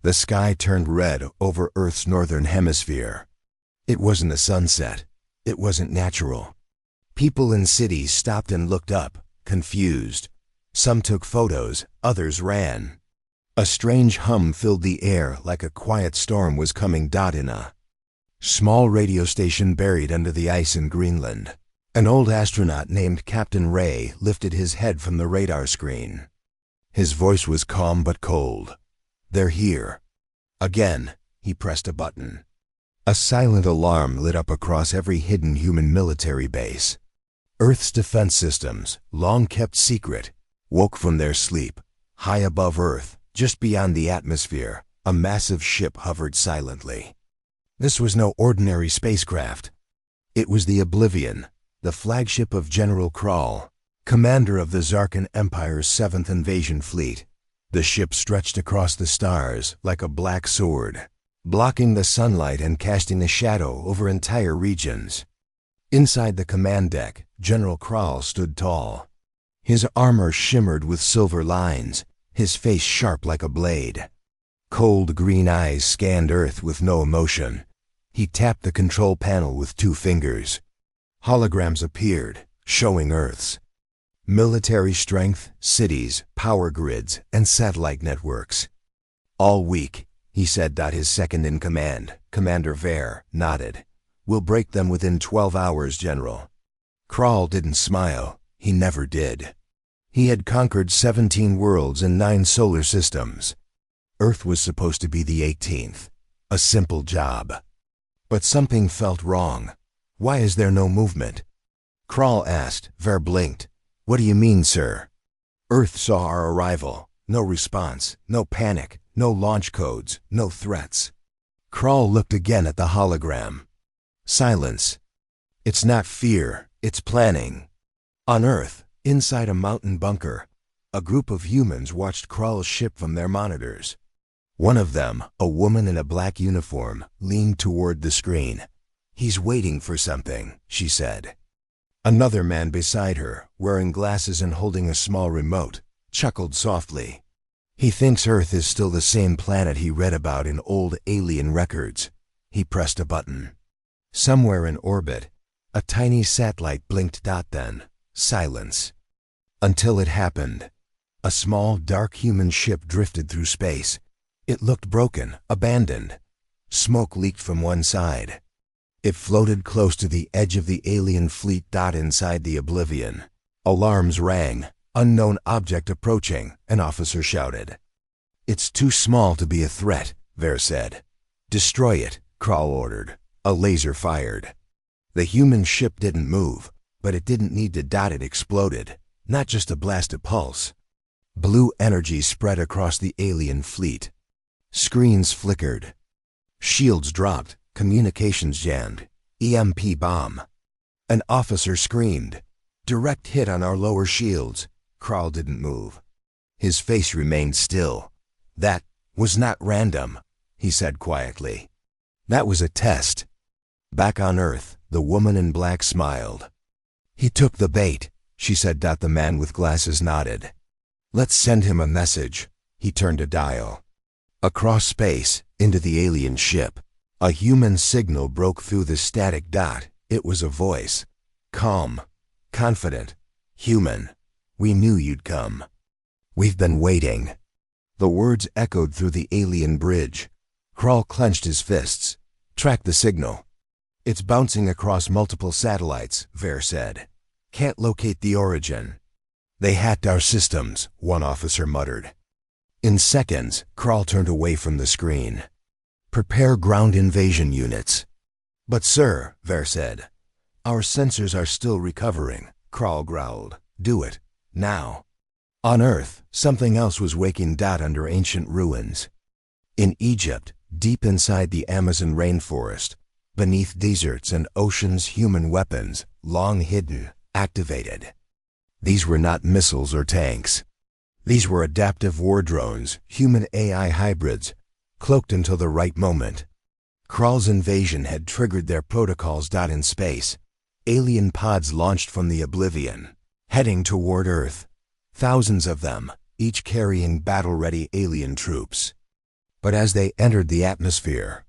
The sky turned red over Earth's northern hemisphere. It wasn't a sunset. It wasn't natural. People in cities stopped and looked up, confused. Some took photos, others ran. A strange hum filled the air like a quiet storm was coming. In a small radio station buried under the ice in Greenland, an old astronaut named Captain Ray lifted his head from the radar screen. His voice was calm but cold. "They're here." Again, he pressed a button. A silent alarm lit up across every hidden human military base. Earth's defense systems, long kept secret, woke from their sleep. High above Earth, just beyond the atmosphere, a massive ship hovered silently. This was no ordinary spacecraft. It was the Oblivion, the flagship of General Krall, commander of the Zarkan Empire's 7th Invasion Fleet. The ship stretched across the stars like a black sword, blocking the sunlight and casting a shadow over entire regions. Inside the command deck, General Krall stood tall. His armor shimmered with silver lines, his face sharp like a blade. Cold green eyes scanned Earth with no emotion. He tapped the control panel with 2 fingers. Holograms appeared, showing Earth's military strength, cities, power grids, and satellite networks. "All weak," he said. His second in command, Commander Ver, nodded. "We'll break them within 12 hours, General." Krall didn't smile. He never did. He had conquered 17 worlds and 9 solar systems. Earth was supposed to be the 18th. A simple job. But something felt wrong. "Why is there no movement?" Krall asked. Ver blinked. "What do you mean, sir?" "Earth saw our arrival. No response, no panic, no launch codes, no threats." Krall looked again at the hologram. Silence. "It's not fear, it's planning." On Earth, inside a mountain bunker, a group of humans watched Krall's ship from their monitors. One of them, a woman in a black uniform, leaned toward the screen. "He's waiting for something," she said. Another man beside her, wearing glasses and holding a small remote, chuckled softly. "He thinks Earth is still the same planet he read about in old alien records." He pressed a button. Somewhere in orbit, a tiny satellite blinked. Then, silence. Until it happened. A small, dark human ship drifted through space. It looked broken, abandoned. Smoke leaked from one side. It floated close to the edge of the alien fleet. Inside the Oblivion, alarms rang. "Unknown object approaching," an officer shouted. "It's too small to be a threat," Ver said. "Destroy it," Krall ordered. A laser fired. The human ship didn't move, but it didn't need to. It exploded, not just a blast of pulse. Blue energy spread across the alien fleet. Screens flickered. Shields dropped, communications jammed. EMP bomb. An officer screamed. "Direct hit on our lower shields." Krall didn't move. His face remained still. "That was not random," he said quietly. "That was a test." Back on Earth, the woman in black smiled. "He took the bait," she said. The man with glasses nodded. "Let's send him a message." He turned a dial. Across space, into the alien ship, a human signal broke through the static. It was a voice. Calm, confident, human. "We knew you'd come. We've been waiting." The words echoed through the alien bridge. Krall clenched his fists. "Track the signal." "It's bouncing across multiple satellites," Ver said. "Can't locate the origin." "They hacked our systems," one officer muttered. In seconds, Krall turned away from the screen. "Prepare ground invasion units." "But sir," Ver said. "Our sensors are still recovering," Krall growled. "Do it. Now." On Earth, something else was waking. Under ancient ruins. In Egypt, deep inside the Amazon rainforest, beneath deserts and oceans, human weapons, long hidden, activated. These were not missiles or tanks. These were adaptive war drones, human AI hybrids, cloaked until the right moment. Krall's invasion had triggered their protocols. In space, alien pods launched from the Oblivion, heading toward Earth. Thousands of them, each carrying battle-ready alien troops. But as they entered the atmosphere,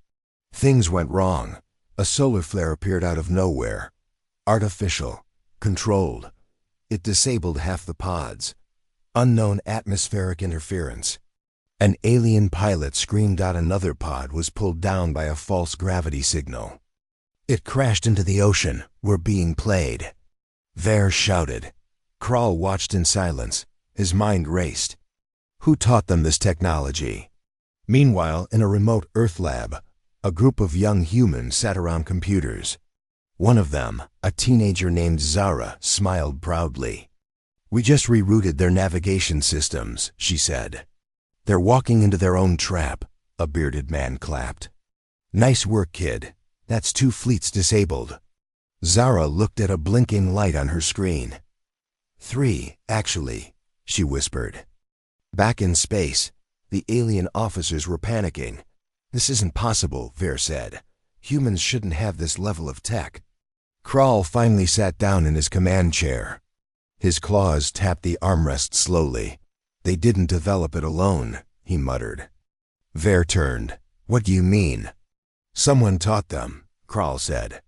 things went wrong. A solar flare appeared out of nowhere. Artificial. Controlled. It disabled half the pods. Unknown atmospheric interference. An alien pilot screamed out another pod was pulled down by a false gravity signal. It crashed into the ocean. We're being played. Ver shouted. Kral watched in silence. His mind raced. Who taught them this technology? Meanwhile, in a remote Earth lab, a group of young humans sat around computers. One of them, a teenager named Zara, smiled proudly. We just rerouted their navigation systems, she said. They're walking into their own trap, a bearded man clapped. Nice work, kid. That's 2 fleets disabled. Zara looked at a blinking light on her screen. 3, actually, she whispered. Back in space, the alien officers were panicking. This isn't possible, Ver said. Humans shouldn't have this level of tech. Kral finally sat down in his command chair. His claws tapped the armrest slowly. They didn't develop it alone, he muttered. Ver turned. What do you mean? Someone taught them, Kral said.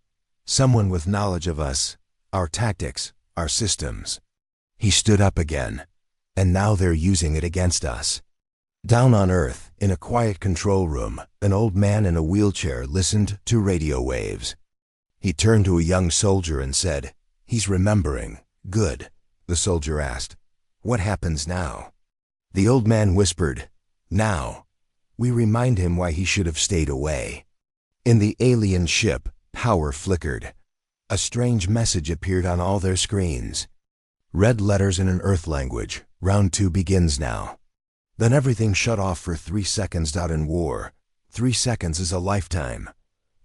Someone with knowledge of us, our tactics, our systems. He stood up again. And now they're using it against us. Down on Earth, in a quiet control room, an old man in a wheelchair listened to radio waves. He turned to a young soldier and said, He's remembering. Good. The soldier asked, What happens now? The old man whispered, Now. We remind him why he should have stayed away. In the alien ship, power flickered. A strange message appeared on all their screens. Red letters in an Earth language. Round 2 begins now. Then everything shut off for 3 seconds. In war, 3 seconds is a lifetime.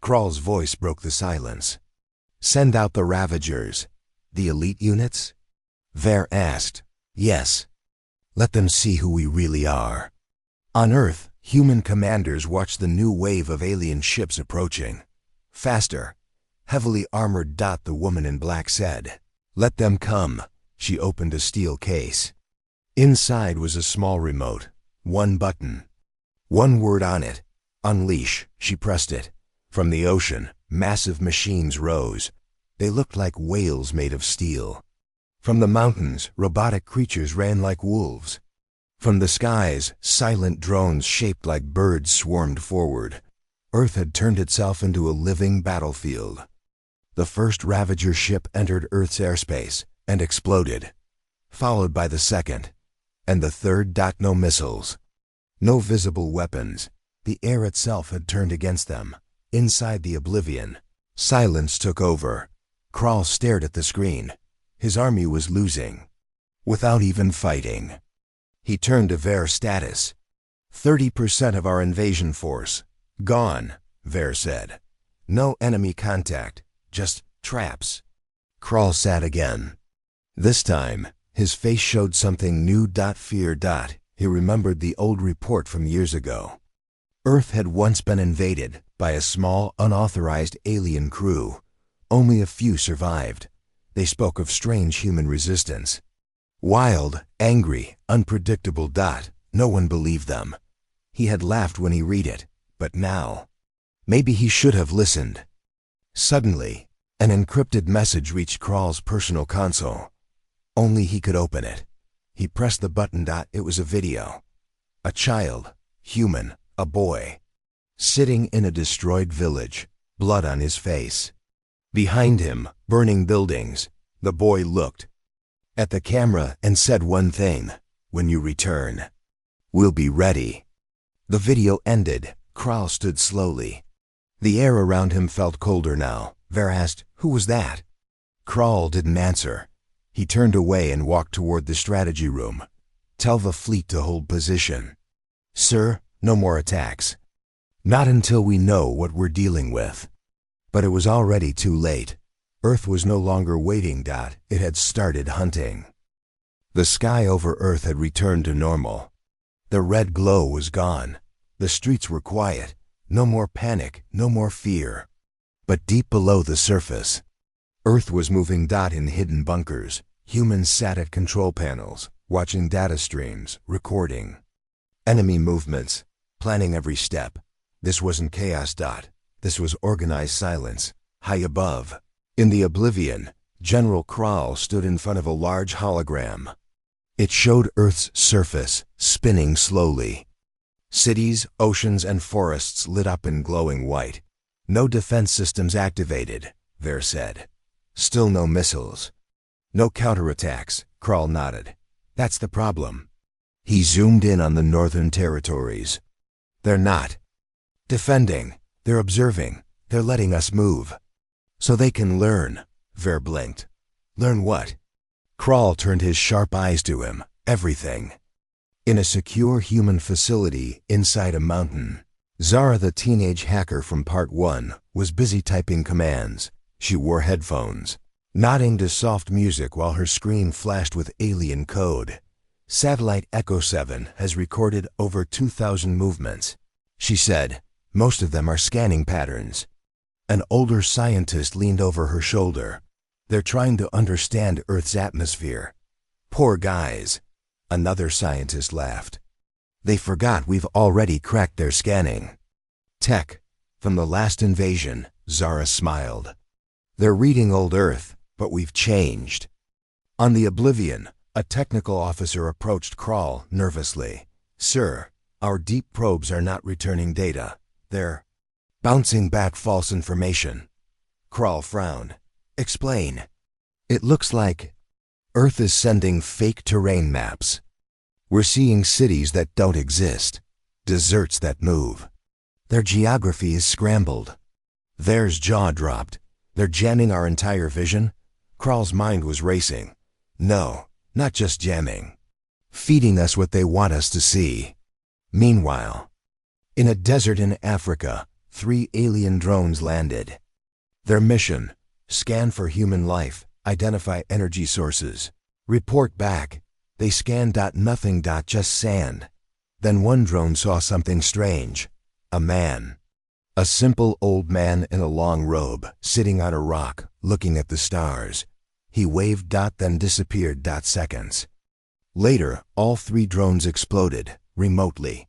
Kral's voice broke the silence. Send out the Ravagers. The elite units? Ver asked. Yes. Let them see who we really are. On Earth, human commanders watched the new wave of alien ships approaching. Faster. Heavily armored. The woman in black said. Let them come. She opened a steel case. Inside was a small remote. 1 button. 1 word on it. Unleash. She pressed it. From the ocean, massive machines rose. They looked like whales made of steel. From the mountains, robotic creatures ran like wolves. From the skies, silent drones shaped like birds swarmed forward. Earth had turned itself into a living battlefield. The first Ravager ship entered Earth's airspace and exploded, followed by the second, and the third. No missiles. No visible weapons. The air itself had turned against them. Inside the oblivion, silence took over. Kral stared at the screen. His army was losing, without even fighting. He turned to Ver. Status. 30% of our invasion force. Gone, Ver said. No enemy contact, just traps. Kral sat again. This time, his face showed something new. Fear. He remembered the old report from years ago. Earth had once been invaded by a small, unauthorized alien crew. Only a few survived. They spoke of strange human resistance. Wild, angry, unpredictable. No one believed them. He had laughed when he read it, but now, maybe he should have listened. Suddenly, an encrypted message reached Kral's personal console. Only he could open it. He pressed the button. It was a video. A child, human, a boy, sitting in a destroyed village, blood on his face. Behind him, burning buildings. The boy looked at the camera and said one thing, when you return, we'll be ready. The video ended. Kral stood slowly. The air around him felt colder now. Ver asked, who was that? Kral didn't answer. He turned away and walked toward the strategy room. Tell the fleet to hold position. Sir, no more attacks. Not until we know what we're dealing with. But it was already too late. Earth was no longer waiting. It had started hunting. The sky over Earth had returned to normal. The red glow was gone. The streets were quiet. No more panic, no more fear. But deep below the surface, Earth was moving. In hidden bunkers, humans sat at control panels, watching data streams, recording enemy movements, planning every step. This wasn't chaos. This was organized silence, high above. In the oblivion, General Krall stood in front of a large hologram. It showed Earth's surface, spinning slowly. Cities, oceans, and forests lit up in glowing white. No defense systems activated, Ver said. Still no missiles. No counterattacks, Krall nodded. That's the problem. He zoomed in on the northern territories. They're not defending. They're observing. They're letting us move. So they can learn, Ver blinked. Learn what? Krall turned his sharp eyes to him. Everything. In a secure human facility inside a mountain, Zara, the teenage hacker from Part 1, was busy typing commands. She wore headphones, nodding to soft music while her screen flashed with alien code. Satellite Echo 7 has recorded over 2,000 movements, she said. Most of them are scanning patterns. An older scientist leaned over her shoulder. They're trying to understand Earth's atmosphere. Poor guys. Another scientist laughed. They forgot we've already cracked their scanning. Tech. From the last invasion, Zara smiled. They're reading old Earth, but we've changed. On the Oblivion, a technical officer approached Krall nervously. Sir, our deep probes are not returning data. They're bouncing back false information. Krall frowned. Explain. It looks like Earth is sending fake terrain maps. We're seeing cities that don't exist, deserts that move. Their geography is scrambled. Ver's jaw dropped. They're jamming our entire vision? Krall's mind was racing. No, not just jamming. Feeding us what they want us to see. Meanwhile, in a desert in Africa, 3 alien drones landed. Their mission: scan for human life, identify energy sources, report back. They scanned. Nothing. Just sand. Then one drone saw something strange. A man. A simple old man in a long robe, sitting on a rock, looking at the stars. He waved. Then disappeared. Seconds later, all 3 drones exploded, remotely.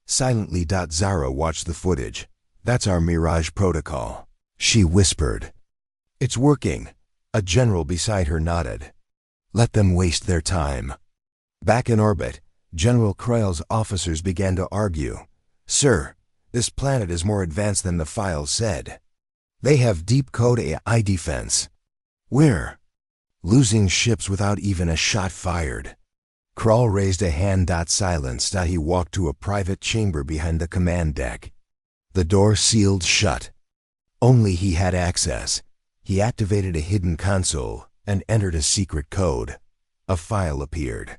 Silently. Zara watched the footage. That's our Mirage protocol, she whispered. It's working. A general beside her nodded. Let them waste their time. Back in orbit, General Krall's officers began to argue. Sir, this planet is more advanced than the files said. They have deep code AI defense. We're losing ships without even a shot fired. Krall raised a hand. Silence. He walked to a private chamber behind the command deck. The door sealed shut. Only he had access. He activated a hidden console and entered a secret code. A file appeared.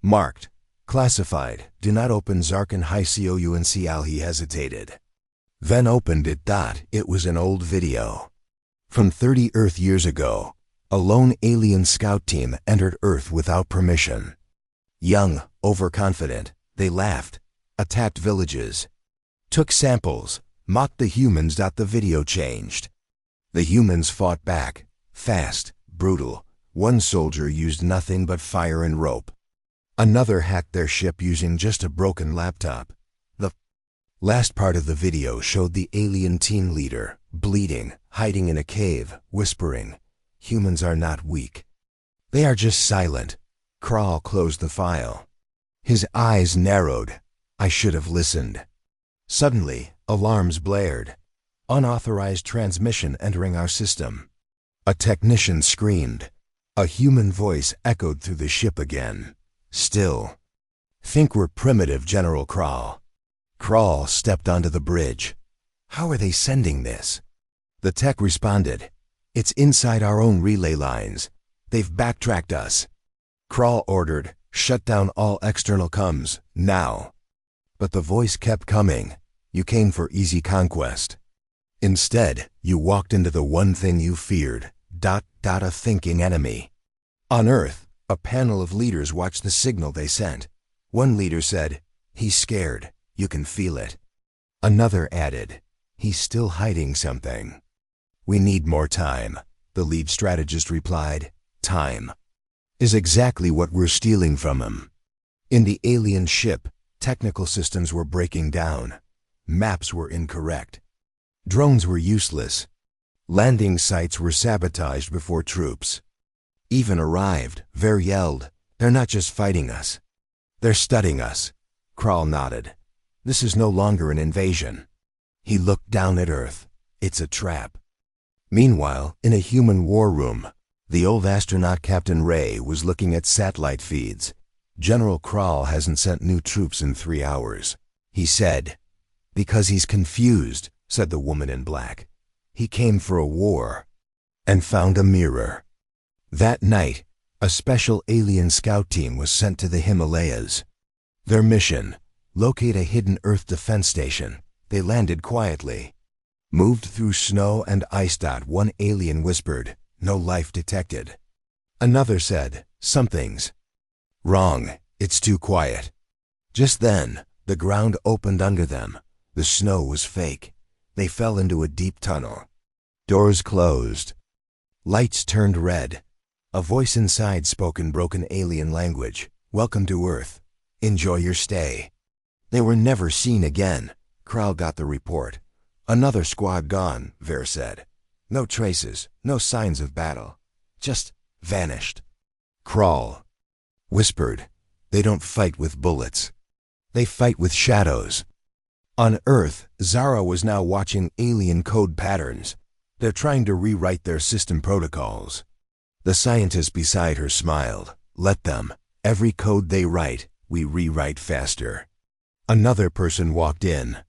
Marked, classified, do not open Zarkin High Counc. He hesitated. Then opened it. It was an old video. From 30 Earth years ago, a lone alien scout team entered Earth without permission. Young, overconfident, they laughed, attacked villages, took samples, mocked the humans. The video changed. The humans fought back, fast, brutal. One soldier used nothing but fire and rope. Another hacked their ship using just a broken laptop. The last part of the video showed the alien team leader, bleeding, hiding in a cave, whispering, "Humans are not weak. They are just silent." Krall closed the file. His eyes narrowed. I should have listened. Suddenly, alarms blared. Unauthorized transmission entering our system. A technician screamed. A human voice echoed through the ship again. Still. Think we're primitive, General Krall. Krall stepped onto the bridge. How are they sending this? The tech responded. It's inside our own relay lines. They've backtracked us. Krall ordered, shut down all external comms, now. But the voice kept coming. You came for easy conquest. Instead, you walked into the one thing you feared, a thinking enemy. On Earth, a panel of leaders watched the signal they sent. One leader said, "He's scared. You can feel it." Another added, "He's still hiding something." "We need more time," the lead strategist replied. "Time is exactly what we're stealing from him." In the alien ship, Technical systems were breaking down. Maps were incorrect. Drones were useless. Landing sites were sabotaged before troops even arrived. Ver yelled, "They're not just fighting us. They're studying us." Krall nodded. "This is no longer an invasion." He looked down at Earth. "It's a trap." Meanwhile, in a human war room, the old astronaut Captain Ray was looking at satellite feeds. "General Krall hasn't sent new troops in 3 hours," he said. "Because he's confused," said the woman in black. "He came for a war and found a mirror." That night, a special alien scout team was sent to the Himalayas. Their mission: locate a hidden Earth defense station. They landed quietly, moved through snow and ice. One alien whispered, "No life detected." Another said, "Something's wrong. It's too quiet." Just then, the ground opened under them. The snow was fake. They fell into a deep tunnel. Doors closed. Lights turned red. A voice inside spoke in broken alien language. "Welcome to Earth. Enjoy your stay." They were never seen again. Krall got the report. "Another squad gone," Ver said. "No traces, no signs of battle. Just vanished." Krall whispered, "They don't fight with bullets. They fight with shadows." On Earth, Zara was now watching alien code patterns. They're trying to rewrite their system protocols. The scientist beside her smiled. "Let them. Every code they write, we rewrite faster." Another person walked in.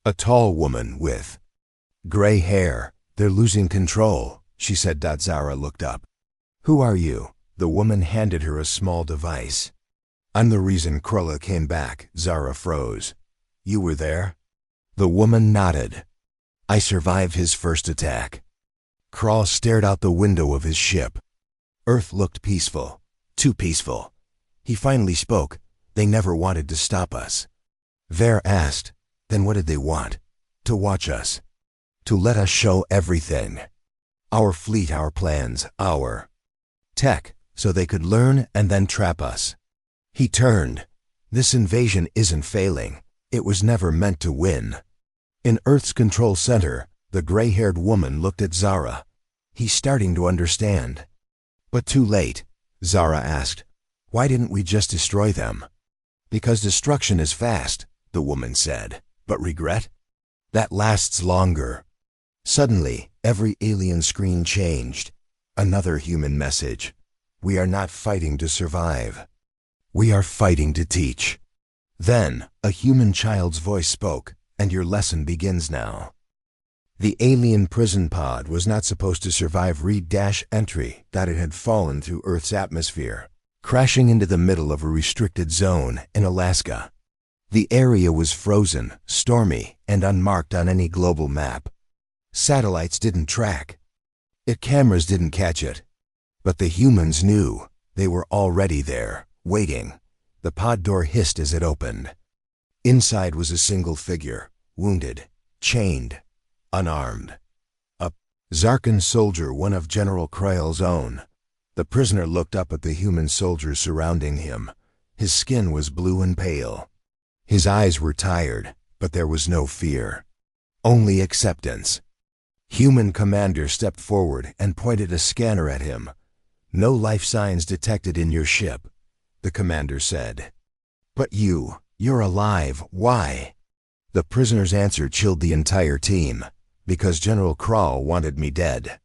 A tall woman with gray hair. "They're losing control," she said. Zara looked up. "Who are you?" The woman handed her a small device. "I'm the reason Krulla came back." Zara froze. "You were there?" The woman nodded. "I survived his first attack." Krall stared out the window of his ship. Earth looked peaceful. Too peaceful. He finally spoke. "They never wanted to stop us." Ver asked, "Then what did they want?" "To watch us. To let us show everything. Our fleet, our plans, our tech, so they could learn and then trap us." He turned. "This invasion isn't failing. It was never meant to win." In Earth's control center, the gray-haired woman looked at Zara. "He's starting to understand." "But too late." Zara asked, "Why didn't we just destroy them?" "Because destruction is fast," the woman said. "But regret? That lasts longer." Suddenly, every alien screen changed. Another human message. "We are not fighting to survive. We are fighting to teach." Then, a human child's voice spoke, "And your lesson begins now." The alien prison pod was not supposed to survive. Read-entry that it had fallen through Earth's atmosphere, crashing into the middle of a restricted zone in Alaska. The area was frozen, stormy, and unmarked on any global map. Satellites didn't track it. Cameras didn't catch it. But the humans knew. They were already there, waiting. The pod door hissed as it opened. Inside was a single figure, wounded, chained, unarmed. A Zarkan soldier, one of General Krall's own. The prisoner looked up at the human soldiers surrounding him. His skin was blue and pale. His eyes were tired, but there was no fear. Only acceptance. Human commander stepped forward and pointed a scanner at him. "No life signs detected in your ship," the commander said. "But you're alive. Why?" The prisoner's answer chilled the entire team. "Because General Krall wanted me dead."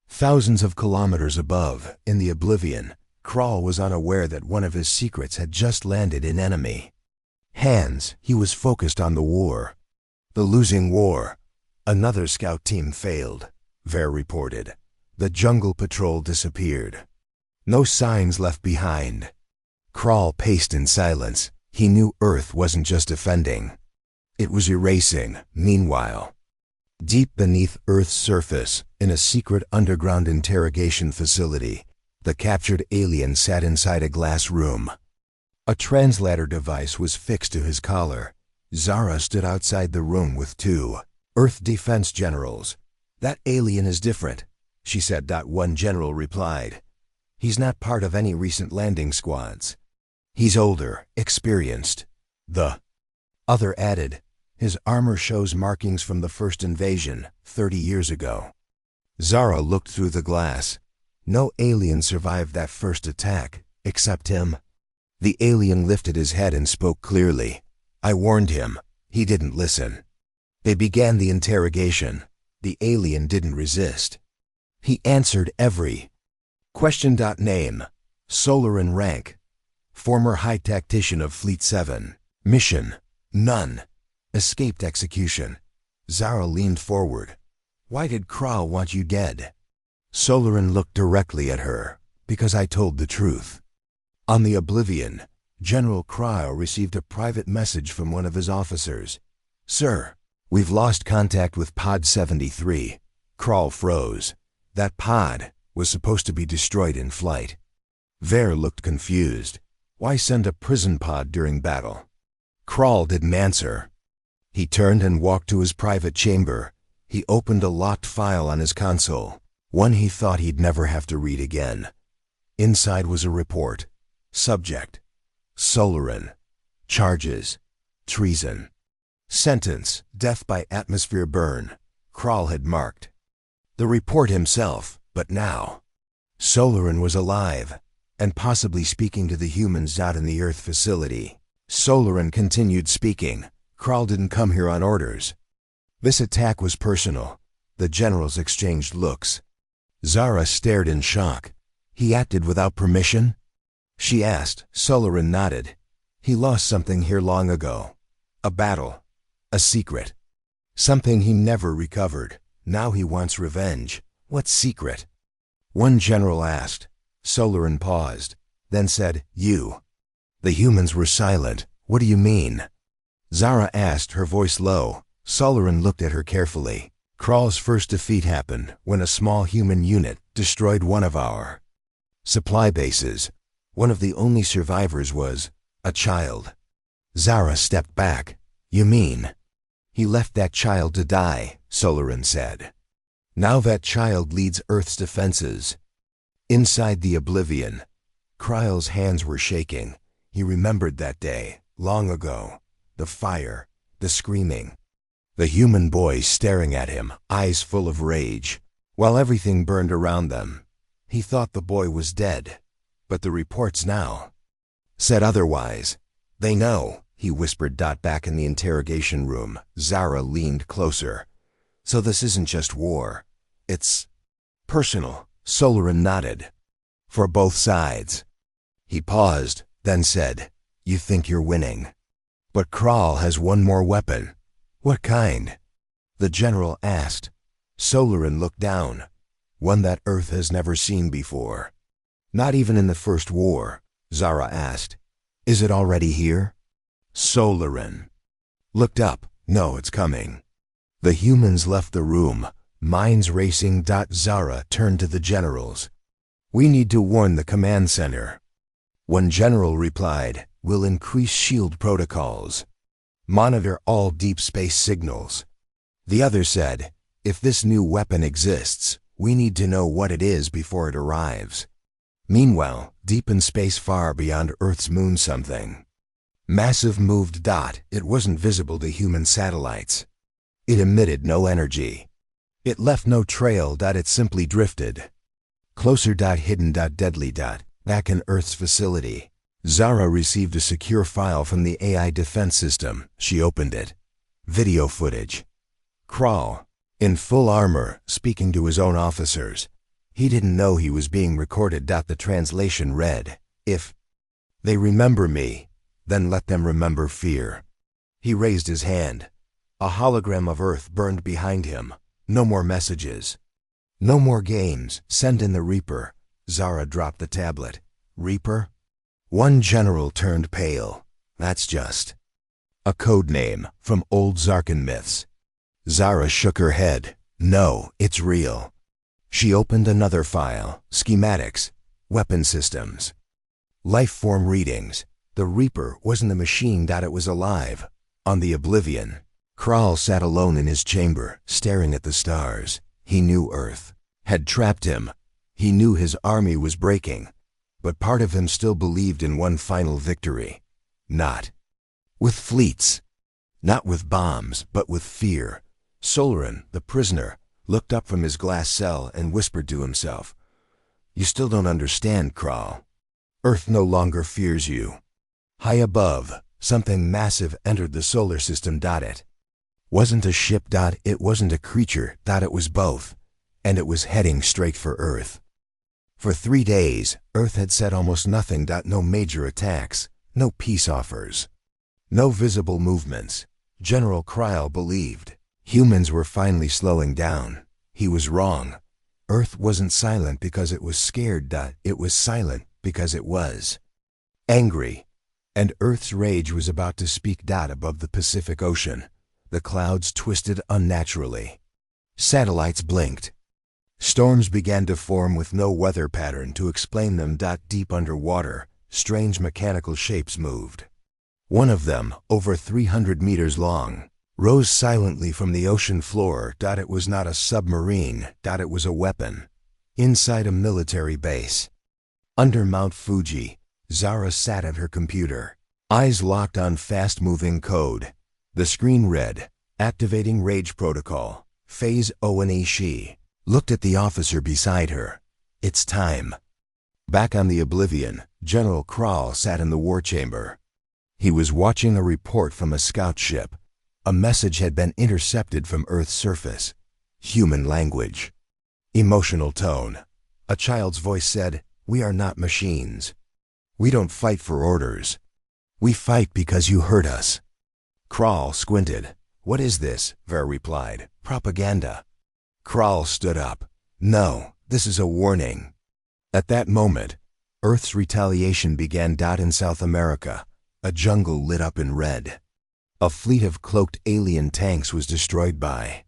Thousands of kilometers above, in the oblivion, Krall was unaware that one of his secrets had just landed in enemy hands. He was focused on the war. The losing war. Another scout team failed, Ver reported. The jungle patrol disappeared. No signs left behind. Krall paced in silence. He knew Earth wasn't just defending. It was erasing. Meanwhile, deep beneath Earth's surface, in a secret underground interrogation facility, the captured alien sat inside a glass room. A translator device was fixed to his collar. Zara stood outside the room with two Earth defense generals. "That alien is different," she said. One general replied. "He's not part of any recent landing squads. He's older, experienced, The other added, his armor shows markings from the first invasion, 30 years ago. Zara looked through the glass. No alien survived that first attack, except him. The alien lifted his head and spoke clearly. I warned him. He didn't listen. They began the interrogation. The alien didn't resist. He answered every question. Name, Solaran rank, former high tactician of Fleet 7, mission, none, escaped execution. Zara leaned forward. Why did Kral want you dead? Solaran looked directly at her. Because I told the truth. On the Oblivion, General Kral received a private message from one of his officers. Sir, we've lost contact with Pod 73. Kral froze. That pod was supposed to be destroyed in flight. Ver looked confused. Why send a prison pod during battle? Kral didn't answer. He turned and walked to his private chamber. He opened a locked file on his console, one he thought he'd never have to read again. Inside was a report. Subject: Solaran. Charges: treason. Sentence: death by atmosphere burn. Kral had marked the report himself, but now Solaran was alive and possibly speaking to the humans out in the Earth facility. Solaran continued speaking. Kral didn't come here on orders. This attack was personal. The generals exchanged looks. Zara stared in shock. He acted without permission? She asked. Solaran nodded. He lost something here long ago. A battle. A secret. Something he never recovered. Now he wants revenge. What secret? One general asked. Solaran paused, then said, You. The humans were silent. What do you mean? Zara asked, her voice low. Solaran looked at her carefully. Kral's first defeat happened when a small human unit destroyed one of our supply bases. One of the only survivors was a child. Zara stepped back. You mean? He left that child to die, Solaran said. Now that child leads Earth's defenses. Inside the Oblivion, Kral's hands were shaking. He remembered that day, long ago. The fire, the screaming. The human boys staring at him, eyes full of rage, while everything burned around them. He thought the boy was dead, but the reports now said otherwise. They know, he whispered. Back in the interrogation room, Zara leaned closer. So this isn't just war. It's personal. Solaran nodded. For both sides. He paused, then said, You think you're winning. But Kral has one more weapon. What kind? The general asked. Solaran looked down. One that Earth has never seen before. Not even in the First War, Zara asked. Is it already here? Solaran looked up. No, it's coming. The humans left the room, minds racing. Zara turned to the generals. We need to warn the command center. One general replied, We'll increase shield protocols. Monitor all deep space signals. The other said, If this new weapon exists, we need to know what it is before it arrives. Meanwhile, deep in space far beyond Earth's moon something massive moved. It wasn't visible to human satellites. It emitted no energy. It left no trail. It simply drifted. Closer. Hidden. Deadly. Back in Earth's facility. Zara received a secure file from the AI defense system. She opened it. Video footage. Kral, in full armor, speaking to his own officers. He didn't know he was being recorded. The translation read, If they remember me, then let them remember fear. He raised his hand. A hologram of Earth burned behind him. No more messages. No more games. Send in the Reaper. Zara dropped the tablet. Reaper? One general turned pale. That's just a code name from old Zarkan myths. Zara shook her head. No, it's real. She opened another file. Schematics. Weapon systems. Life form readings. The Reaper wasn't a machine. It was alive. On the Oblivion, Kral sat alone in his chamber, staring at the stars. He knew Earth had trapped him. He knew his army was breaking. But part of him still believed in one final victory. Not With fleets. Not with bombs, but with fear. Solarin, the prisoner, looked up from his glass cell and whispered to himself, "You still don't understand, Kral. Earth no longer fears you." High above, something massive entered the solar system. It wasn't a ship. It wasn't a creature. It was both. And it was heading straight for Earth. For 3 days, Earth had said almost nothing. No major attacks, no peace offers, no visible movements. General Kral believed humans were finally slowing down. He was wrong. Earth wasn't silent because it was scared. It was silent because it was angry. And Earth's rage was about to speak. Above the Pacific Ocean, the clouds twisted unnaturally. Satellites blinked. Storms began to form with no weather pattern to explain them. Deep underwater, strange mechanical shapes moved. One of them, over 300 meters long, rose silently from the ocean floor. It was not a submarine. It was a weapon. Inside a military base. Under Mount Fuji, Zara sat at her computer, eyes locked on fast-moving code. The screen read, "Activating Rage Protocol, Phase O&E." She looked at the officer beside her. "It's time." Back on the Oblivion, General Kral sat in the war chamber. He was watching a report from a scout ship. A message had been intercepted from Earth's surface. Human language. Emotional tone. A child's voice said, "We are not machines. We don't fight for orders. We fight because you hurt us." Kral squinted. "What is this?" Ver replied. "Propaganda." Kral stood up. "No, this is a warning." At that moment, Earth's retaliation began. In South America, a jungle lit up in red. A fleet of cloaked alien tanks was destroyed by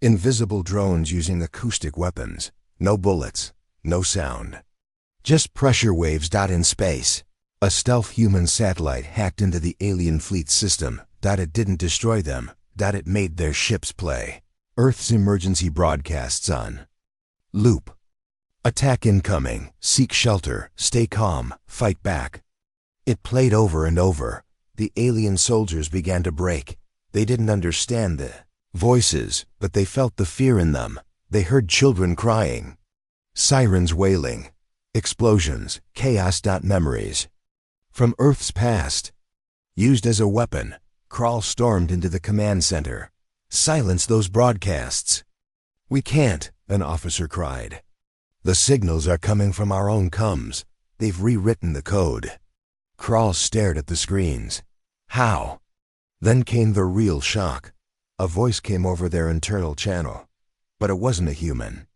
invisible drones using acoustic weapons. No bullets, no sound. Just pressure waves. In space, a stealth human satellite hacked into the alien fleet's system. It didn't destroy them. It made their ships play Earth's emergency broadcasts on loop. "Attack incoming. Seek shelter. Stay calm. Fight back." It played over and over. The alien soldiers began to break. They didn't understand the voices, but they felt the fear in them. They heard children crying, sirens wailing, explosions, chaos. Memories from Earth's past. Used as a weapon, Kral stormed into the command center. "Silence those broadcasts." "We can't," an officer cried. "The signals are coming from our own comms. They've rewritten the code." Kral stared at the screens. "How?" Then came the real shock. A voice came over their internal channel. But it wasn't a human.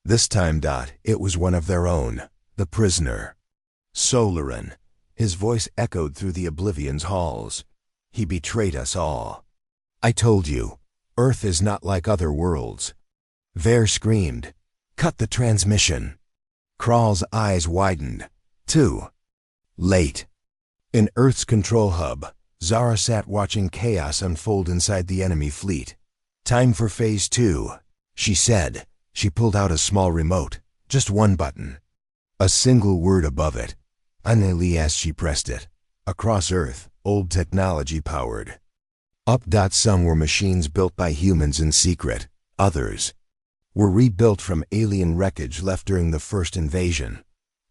This time, it was one of their own, the prisoner. Solarin. His voice echoed through the Oblivion's halls. "He betrayed us all. I told you, Earth is not like other worlds." Ver screamed, "Cut the transmission." Kral's eyes widened. Too late. In Earth's control hub, Zara sat watching chaos unfold inside the enemy fleet. "Time for Phase 2, she said. She pulled out a small remote, just one button. A single word above it. Aneli as she pressed it. Across Earth, old technology powered. Up. Some were machines built by humans in secret. Others were rebuilt from alien wreckage left during the first invasion.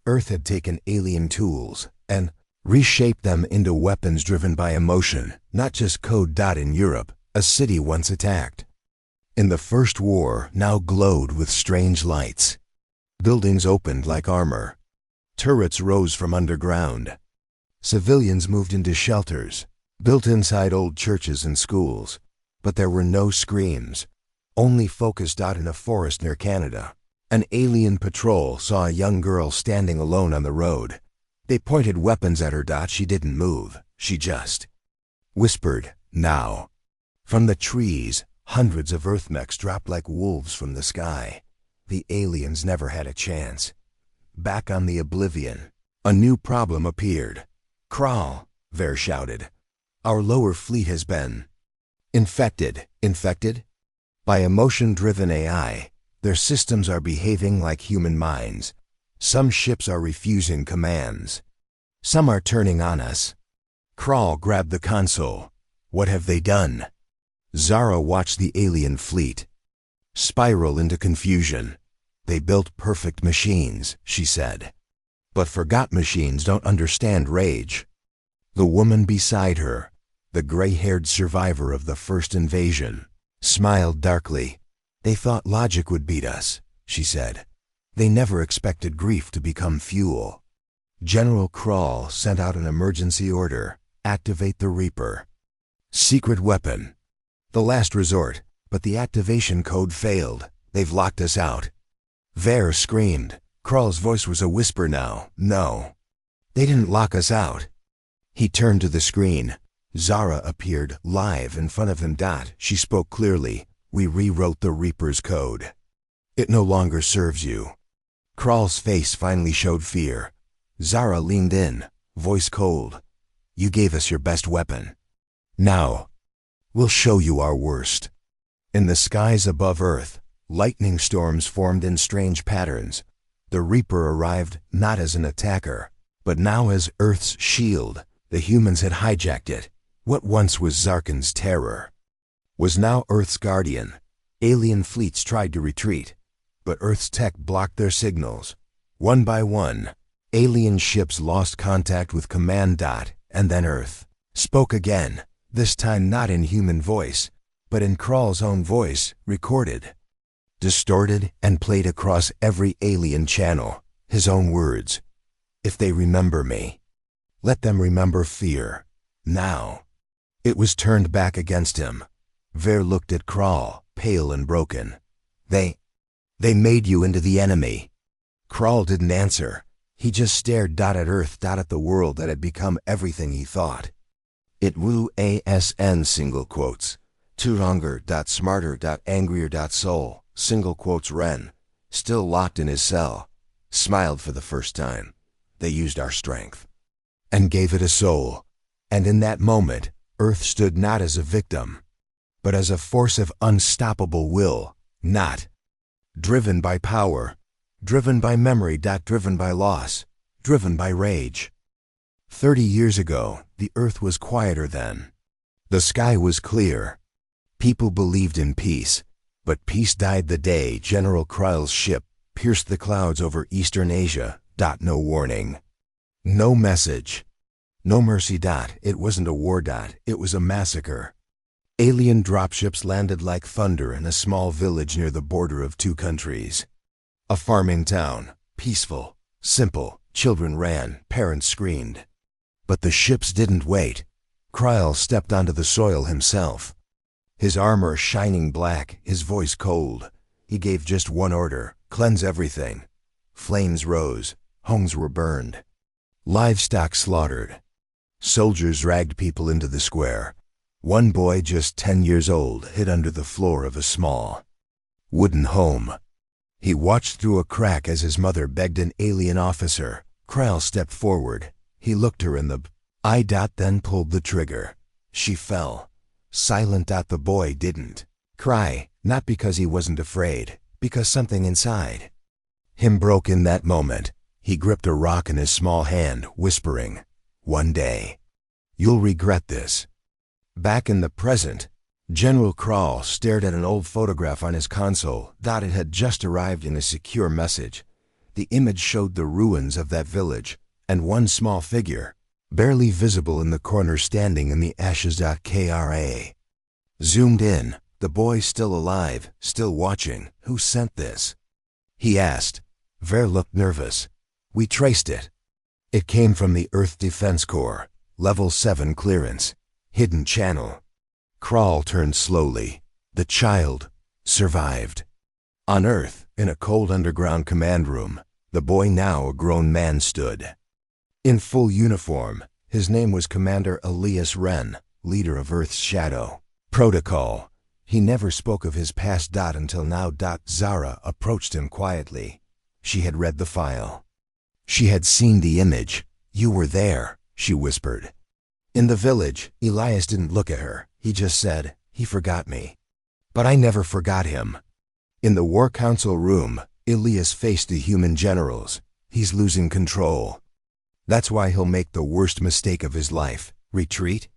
Earth had taken alien tools and reshaped them into weapons driven by emotion, not just code. In Europe, a city once attacked in the First War now glowed with strange lights. Buildings opened like armor. Turrets rose from underground. Civilians moved into shelters, built inside old churches and schools. But there were no screams, only focus. In a forest near Canada, an alien patrol saw a young girl standing alone on the road. They pointed weapons at her. She didn't move. She just whispered, "Now." From the trees, hundreds of Earth mechs dropped like wolves from the sky. The aliens never had a chance. Back on the Oblivion, a new problem appeared. "Kral," Ver shouted. "Our lower fleet has been infected." Infected? By emotion-driven AI. Their systems are behaving like human minds. Some ships are refusing commands. Some are turning on us. Kral grabbed the console. What have they done? Zara watched the alien fleet spiral into confusion. They built perfect machines, she said. But forgot machines don't understand rage. The woman beside her, the gray-haired survivor of the first invasion, smiled darkly. They thought logic would beat us, she said. They never expected grief to become fuel. General Kral sent out an emergency order. Activate the Reaper. Secret weapon. The last resort, but the activation code failed. They've locked us out. Ver screamed. Kral's voice was a whisper now. No. They didn't lock us out. He turned to the screen. Zara appeared live in front of him. She spoke clearly. We rewrote the Reaper's code. It no longer serves you. Kral's face finally showed fear. Zara leaned in, voice cold. You gave us your best weapon. Now, we'll show you our worst. In the skies above Earth, lightning storms formed in strange patterns. The Reaper arrived not as an attacker, but now as Earth's shield. The humans had hijacked it. What once was Zarkan's terror was now Earth's guardian. Alien fleets tried to retreat, but Earth's tech blocked their signals. One by one, alien ships lost contact with Command. And then Earth spoke again, this time not in human voice, but in Kral's own voice, recorded, distorted and played across every alien channel. His own words. If they remember me, let them remember fear. Now. It was turned back against him. Ver looked at Kral, pale and broken. They made you into the enemy. Kral didn't answer. He just stared at Earth, at the world that had become everything he thought. It woo asn single quotes. Turonger, smarter, angrier, soul, single quotes Ren, still locked in his cell, smiled for the first time. They used our strength and gave it a soul. And in that moment, Earth stood not as a victim, but as a force of unstoppable will, not driven by power, driven by memory, driven by loss, driven by rage. 30 years ago, the Earth was quieter then. The sky was clear. People believed in peace, but peace died the day General Kral's ship pierced the clouds over Eastern Asia. No warning. No message. No mercy. It wasn't a war. It was a massacre. Alien dropships landed like thunder in a small village near the border of two countries. A farming town, peaceful, simple. Children ran, parents screamed. But the ships didn't wait. Kral stepped onto the soil himself. His armor shining black, his voice cold. He gave just one order: cleanse everything. Flames rose, homes were burned, livestock slaughtered. Soldiers dragged people into the square. One boy, just 10 years old, hid under the floor of a small wooden home. He watched through a crack as his mother begged an alien officer. Kral stepped forward. He looked her in the eye. Then pulled the trigger. She fell. Silent. The boy didn't cry, not because he wasn't afraid, because something inside him broke in that moment. He gripped a rock in his small hand, whispering, "One day, you'll regret this." Back in the present, General Kral stared at an old photograph on his console. It had just arrived in a secure message. The image showed the ruins of that village, and one small figure, barely visible in the corner, standing in the ashes. Kra. Zoomed in, the boy still alive, still watching. "Who sent this?" he asked. Ver looked nervous. "We traced it. It came from the Earth Defense Corps, Level 7 clearance, hidden channel." Kral turned slowly. The child survived. On Earth, in a cold underground command room, the boy, now a grown man, stood. In full uniform, his name was Commander Elias Ren, leader of Earth's Shadow Protocol. He never spoke of his past. Until now. Zara approached him quietly. She had read the file. She had seen the image. "You were there," she whispered. In the village, Elias didn't look at her. He just said, "He forgot me." But I never forgot him. In the War Council room, Elias faced the human generals. "He's losing control. That's why he'll make the worst mistake of his life, Retreat?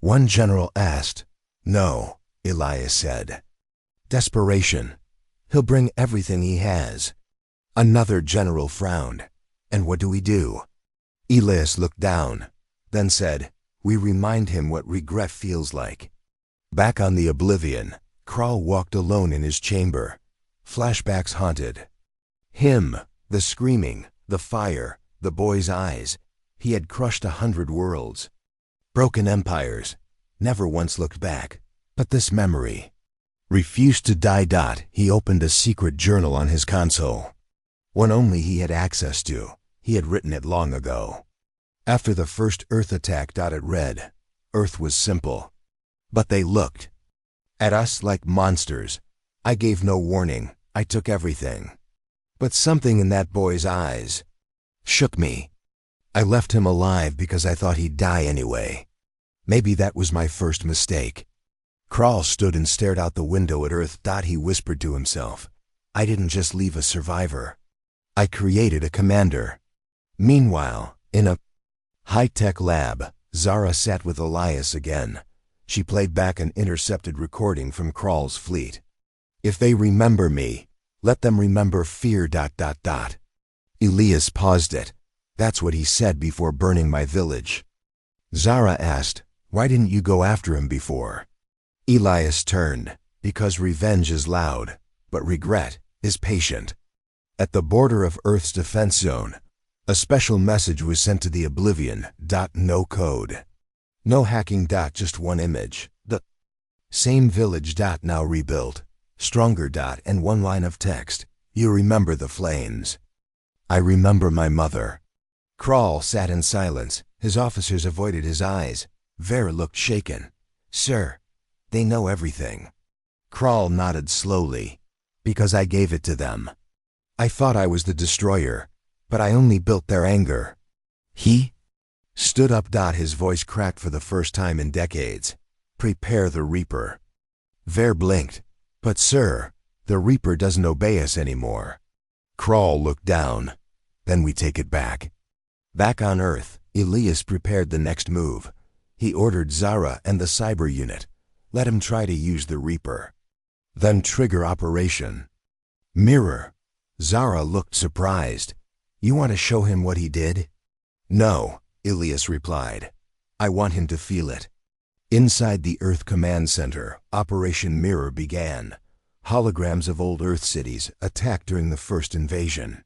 One general asked. No, Elias said. Desperation. He'll bring everything he has. Another general frowned. And what do we do? Elias looked down, then said, we remind him what regret feels like. Back on the Oblivion, Krall walked alone in his chamber. Flashbacks haunted him, the screaming, the fire, the boy's eyes. He had crushed 100 worlds, broken empires, never once looked back. But this memory refused to die. He opened a secret journal on his console, one only he had access to. He had written it long ago. After the first Earth attack. It read, Earth was simple, but they looked at us like monsters. I gave no warning. I took everything. But something in that boy's eyes shook me. I left him alive because I thought he'd die anyway. Maybe that was my first mistake. Krall stood and stared out the window at Earth. He whispered to himself, I didn't just leave a survivor. I created a commander. Meanwhile, in a high-tech lab, Zara sat with Elias again. She played back an intercepted recording from Krall's fleet. If they remember me, let them remember fear. Elias paused it. That's what he said before burning my village. Zara asked, why didn't you go after him before? Elias turned, because revenge is loud, but regret is patient. At the border of Earth's defense zone, a special message was sent to the Oblivion. No code. No hacking. Just one image. The same village. Now rebuilt. Stronger. And one line of text. You remember the flames. I remember my mother. Krall sat in silence. His officers avoided his eyes. Vera looked shaken. Sir, they know everything. Krall nodded slowly. Because I gave it to them. I thought I was the destroyer, but I only built their anger. He stood up. His voice cracked for the first time in decades. Prepare the Reaper. Ver blinked. But sir, the Reaper doesn't obey us anymore. Krall looked down. Then we take it back. Back on Earth, Elias prepared the next move. He ordered Zara and the cyber unit. Let him try to use the Reaper. Then trigger Operation Mirror. Zara looked surprised. You want to show him what he did? No, Elias replied. I want him to feel it. Inside the Earth Command Center, Operation Mirror began. Holograms of old Earth cities attacked during the first invasion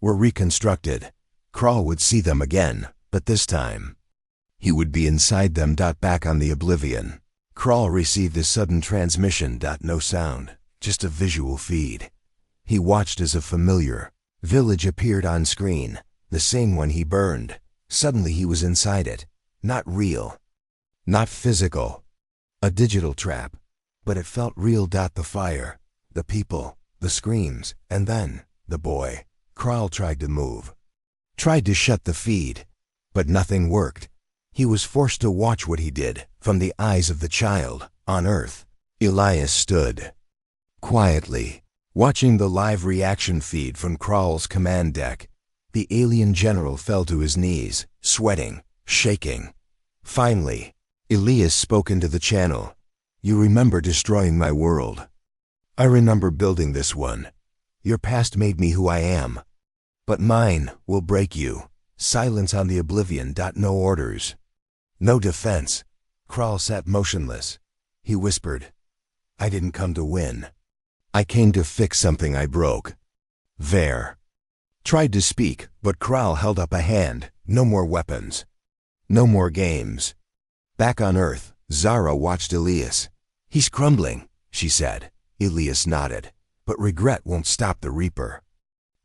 were reconstructed. Krall would see them again, but this time he would be inside them. Back on the Oblivion, Krall received a sudden transmission. No sound, just a visual feed. He watched as a familiar village appeared on screen, the same one he burned. Suddenly he was inside it. Not real, not physical, a digital trap, but it felt real. The fire, the people, the screams, and then the boy. Krall tried to move, tried to shut the feed, but nothing worked. He was forced to watch what he did from the eyes of the child on Earth. Elias stood quietly, watching the live reaction feed from Krall's command deck. The alien general fell to his knees, sweating, shaking. Finally, Elias spoke into the channel. You remember destroying my world. I remember building this one. Your past made me who I am. But mine will break you. Silence on the Oblivion. No orders. No defense. Krall sat motionless. He whispered, I didn't come to win. I came to fix something I broke. Ver tried to speak, but Krall held up a hand. No more weapons. No more games. Back on Earth, Zara watched Elias. He's crumbling, she said. Elias nodded. But regret won't stop the Reaper.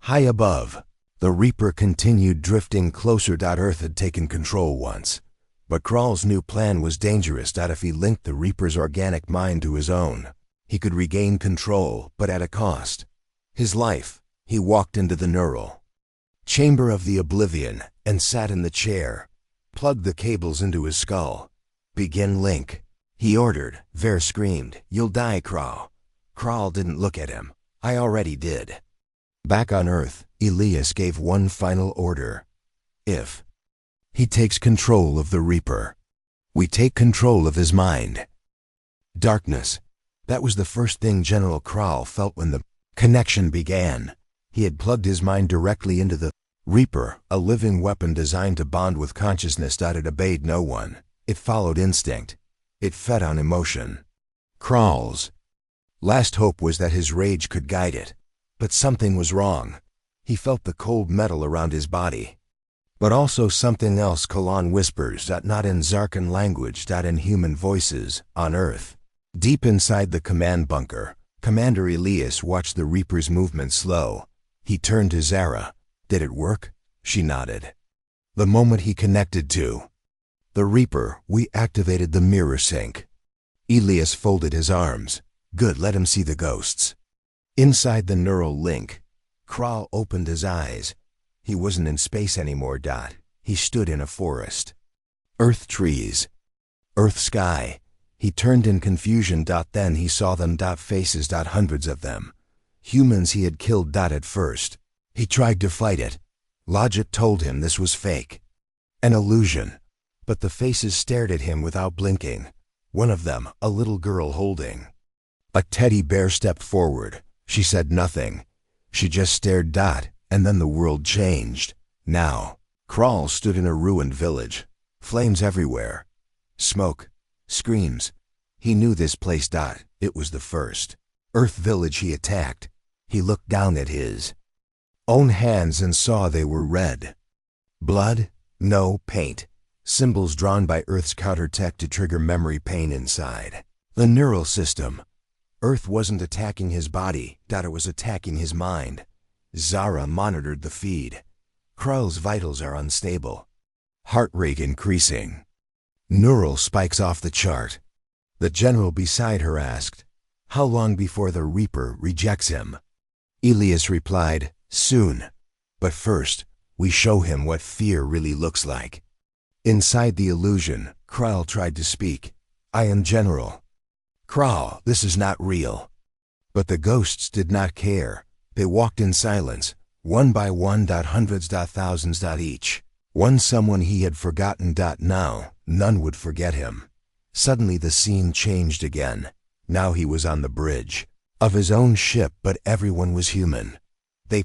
High above, the Reaper continued drifting closer. Earth had taken control once. But Krall's new plan was dangerous. If he linked the Reaper's organic mind to his own, he could regain control, but at a cost. His life. He walked into the neural chamber of the Oblivion and sat in the chair, plugged the cables into his skull. Begin link, he ordered. Ver screamed, You'll die, Krall. Krall didn't look at him. I already did. Back on Earth, Elias gave one final order. If he takes control of the Reaper, We take control of his mind. Darkness. That was the first thing General Kral felt when the connection began. He had plugged his mind directly into the Reaper, a living weapon designed to bond with consciousness. It obeyed no one. It followed instinct. It fed on emotion. Kral's last hope was that his rage could guide it. But something was wrong. He felt the cold metal around his body. But also something else. Kalan whispers, not in Zarkan language, in human voices, on Earth. Deep inside the command bunker, Commander Elias watched the Reaper's movement slow. He turned to Zara. Did it work? She nodded. The moment he connected to the Reaper, we activated the mirror sync. Elias folded his arms. Good, let him see the ghosts. Inside the neural link, Kral opened his eyes. He wasn't in space anymore. He stood in a forest. Earth trees. Earth sky. He turned in confusion. Then he saw them. Faces. Hundreds of them. Humans he had killed. At first, he tried to fight it. Logic told him this was fake. An illusion. But the faces stared at him without blinking. One of them, a little girl holding a teddy bear, stepped forward. She said nothing. She just stared. And then the world changed. Now, Kral stood in a ruined village. Flames everywhere. Smoke. Screams. He knew this place. It was the first Earth village he attacked. He looked down at his own hands and saw they were red. Blood? No, paint. Symbols drawn by Earth's counter-tech to trigger memory pain inside the neural system. Earth wasn't attacking his body. It was attacking his mind. Zara monitored the feed. Kral's vitals are unstable. Heart rate increasing. Neural spikes off the chart. The general beside her asked, "How long before the Reaper rejects him?" Elias replied, "Soon. But first, we show him what fear really looks like." Inside the illusion, Kral tried to speak. "I am General Kral, this is not real." But the ghosts did not care. They walked in silence, one by one. Hundreds. Thousands. Each one someone he had forgotten. Now, none would forget him. Suddenly the scene changed again. Now he was on the bridge of his own ship, but everyone was human. They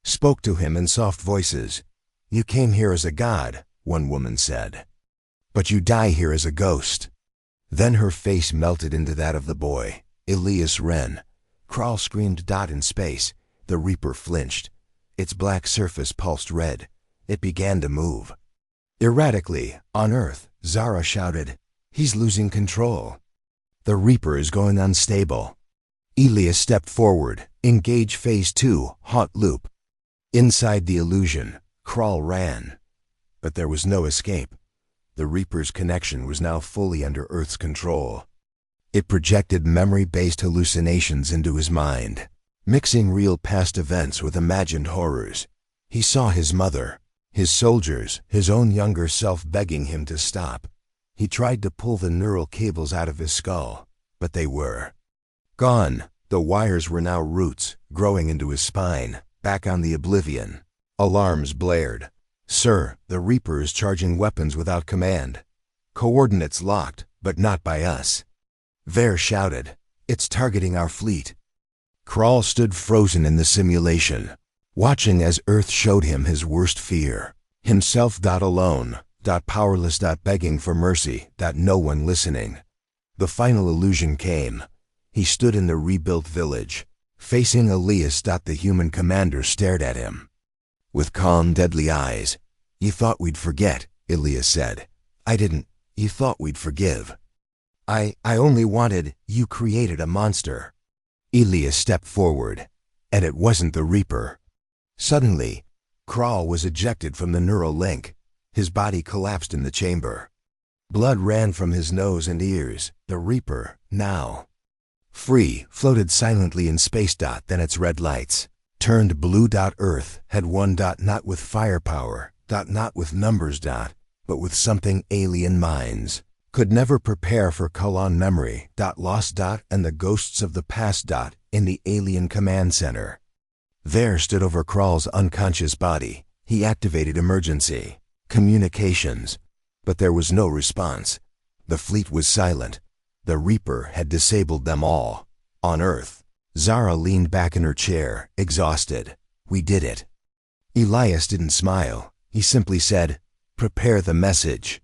spoke to him in soft voices. "You came here as a god," one woman said. "But you die here as a ghost." Then her face melted into that of the boy, Elias Wren. Kral screamed. In space, the Reaper flinched. Its black surface pulsed red. It began to move erratically. On Earth, Zara shouted, "He's losing control. The Reaper is going unstable." Elias stepped forward. Engage Phase 2, hot loop. Inside the illusion, Kral ran. But there was no escape. The Reaper's connection was now fully under Earth's control. It projected memory-based hallucinations into his mind, mixing real past events with imagined horrors. He saw his mother, his soldiers, his own younger self begging him to stop. He tried to pull the neural cables out of his skull, but they were gone. The wires were now roots, growing into his spine. Back on the Oblivion, alarms blared. "Sir, the Reaper is charging weapons without command. Coordinates locked, but not by us." Ver shouted, "It's targeting our fleet." Kral stood frozen in the simulation, watching as Earth showed him his worst fear. Himself. Alone. Powerless. Begging for mercy. No one listening. The final illusion came. He stood in the rebuilt village, facing Elias. The human commander stared at him with calm, deadly eyes. "You thought we'd forget," Elias said. "I didn't. You thought we'd forgive. I only wanted." "You created a monster." Elias stepped forward, and it wasn't the Reaper. Suddenly, Kral was ejected from the neural link. His body collapsed in the chamber. Blood ran from his nose and ears. The Reaper, now free, floated silently in space. Then its red lights turned blue. Earth had won. Not with firepower. Not with numbers. But with something alien minds could never prepare for. Kalan memory. Lost. And the ghosts of the past. In the alien command center. There stood over Kral's unconscious body. He activated emergency communications, but there was no response. The fleet was silent. The Reaper had disabled them all. On Earth, Zara leaned back in her chair, exhausted. We did it. Elias didn't smile. He simply said, "Prepare the message."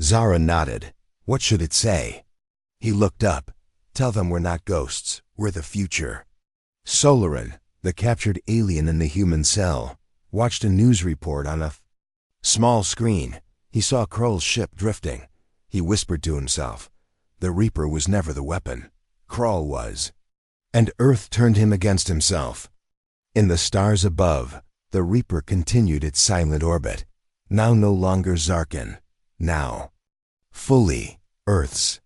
Zara nodded. What should it say? He looked up. Tell them we're not ghosts. We're the future. Solarin, the captured alien in the human cell, watched a news report on a small screen. He saw Kroll's ship drifting. He whispered to himself, the Reaper was never the weapon. Kroll was. And Earth turned him against himself. In the stars above, the Reaper continued its silent orbit. Now no longer Zarkin. Now, fully, Earth's.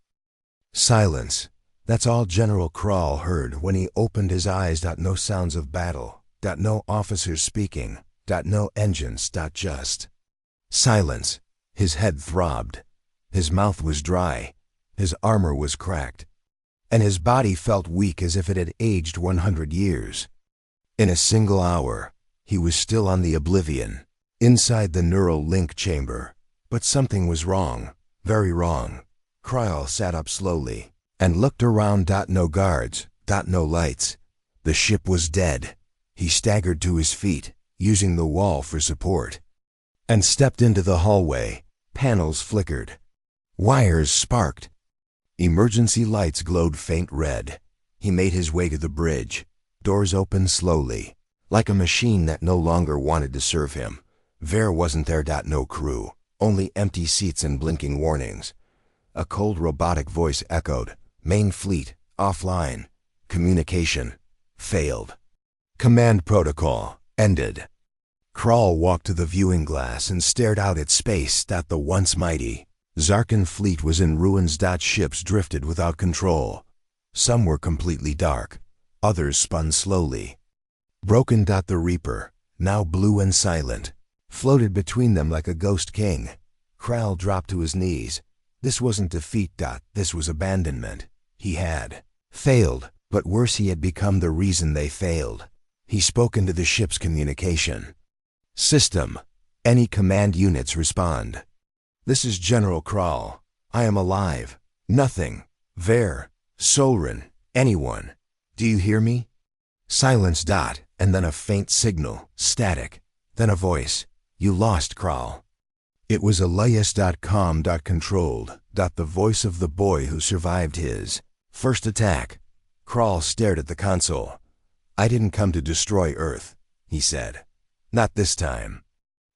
Silence. That's all General Kroll heard when he opened his eyes. No sounds of battle. No officers speaking. No engines. Just silence. His head throbbed. His mouth was dry. His armor was cracked. And his body felt weak as if it had aged 100 years. In a single hour, he was still on the Oblivion, inside the neural link chamber. But something was wrong. Very wrong. Kroll sat up slowly and looked around. No guards. No lights. The ship was dead. He staggered to his feet, using the wall for support, and stepped into the hallway. Panels flickered. Wires sparked. Emergency lights glowed faint red. He made his way to the bridge. Doors opened slowly, like a machine that no longer wanted to serve him. There wasn't there. No crew. Only empty seats and blinking warnings. A cold robotic voice echoed. Main fleet, offline. Communication, failed. Command protocol, ended. Kroll walked to the viewing glass and stared out at space. The once mighty Zarkin fleet was in ruins. Ships drifted without control. Some were completely dark. Others spun slowly. Broken. The Reaper, now blue and silent, floated between them like a ghost king. Kroll dropped to his knees. This wasn't defeat. This was abandonment. He had failed, but worse, he had become the reason they failed. He spoke into the ship's communication system. Any command units respond. This is General Kroll. I am alive. Nothing. There. Solrin. Anyone. Do you hear me? Silence. And then a faint signal. Static. Then a voice. You lost, Kroll. It was Elias. Calm. Controlled. The voice of the boy who survived his first attack. Kroll stared at the console. I didn't come to destroy Earth, he said. Not this time.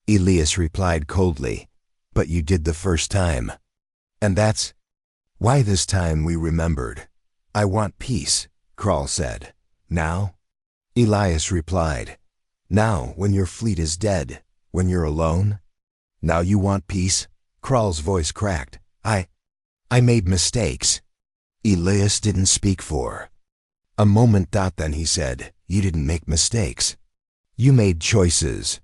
Elias replied coldly. But you did the first time. And that's why this time we remembered. I want peace, Kroll said. Now? Elias replied. Now, when your fleet is dead, when you're alone? Now you want peace? Kroll's voice cracked. I made mistakes. Elias didn't speak for a moment. Then he said, you didn't make mistakes. You made choices.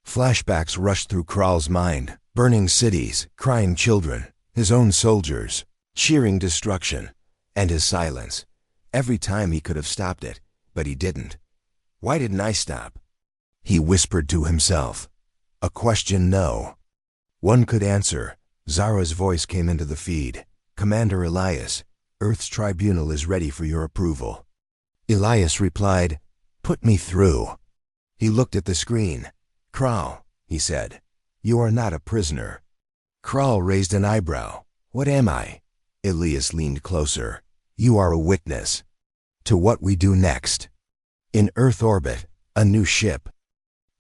Flashbacks rushed through Kroll's mind. Burning cities, crying children, his own soldiers, cheering destruction, and his silence. Every time he could have stopped it, but he didn't. Why didn't I stop? He whispered to himself. A question no one could answer. Zara's voice came into the feed. Commander Elias, Earth's tribunal is ready for your approval. Elias replied, put me through. He looked at the screen. Kroll, he said. You are not a prisoner. Kroll raised an eyebrow. What am I? Elias leaned closer. You are a witness to what we do next. In Earth orbit, a new ship